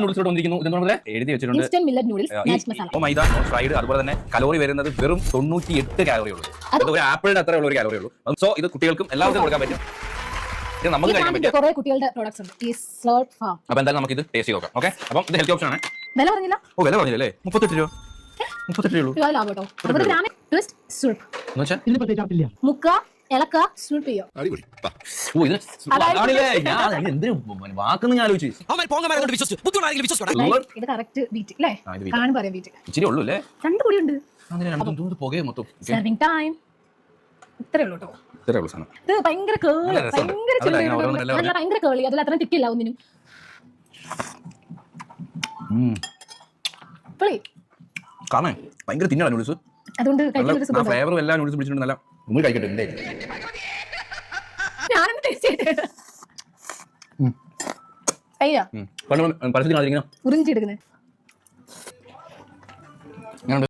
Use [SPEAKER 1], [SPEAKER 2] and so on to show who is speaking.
[SPEAKER 1] Noodles വന്നിരിക്കുന്നു. ഇതെന്ന് എഴുതി വെച്ചിട്ടുണ്ട് മൈദ നോൺ ഫ്രൈഡ്. അതുപോലെ തന്നെ കലോറി വരുന്നത് വെറും 98 കാലോറി ഉള്ളൂ. അത് ഒരു ആപ്പിളിന്റെ അത്ര ഉള്ള ഒരു കാലോറി ഉള്ളൂ. സോ ഇത് കുട്ടികൾക്കും എല്ലാവർക്കും കൊടുക്കാൻ പറ്റും. ഇത് നമുക്ക് കഴിക്കാൻ പറ്റും.
[SPEAKER 2] കുറെ കുട്ടികളുടെ പ്രോഡക്ട്സ് ഉണ്ട്.
[SPEAKER 1] അപ്പൊ എന്തായാലും നമുക്ക് ഇത് ടേസ്റ്റ് ചെയ്ത് നോക്കാം. ഓക്കെ, അപ്പം ഇത് ഹെൽത്തി ഓപ്ഷൻ ആണ്.
[SPEAKER 2] വില പറഞ്ഞില്ല?
[SPEAKER 1] ഓ, വില പറഞ്ഞില്ലേ? 38 രൂപ. 38 രൂപ. വാക്കൊന്നും ഞാൻ ആലോചിച്ചു. ഇച്ചിരി ഉള്ളൂ അല്ലേ? പുകയോ മൊത്തം ഇത്രേ ഉള്ളൂ കേട്ടോ. ഇത് ഭയങ്കര കേളി, അതിൽ അത്ര തിക്കില്ല ഒന്നിനും. കാരണം ഭയങ്കര തിന്നാണ് നൂഡിൽസ്. അതുകൊണ്ട് ഫ്ലേവറും എല്ലാ നൂഡിൽസ് പിടിച്ചിട്ടുണ്ട്. നല്ല നമ്മൾ കഴിക്കട്ടെ. പരസ്യത്തിൽ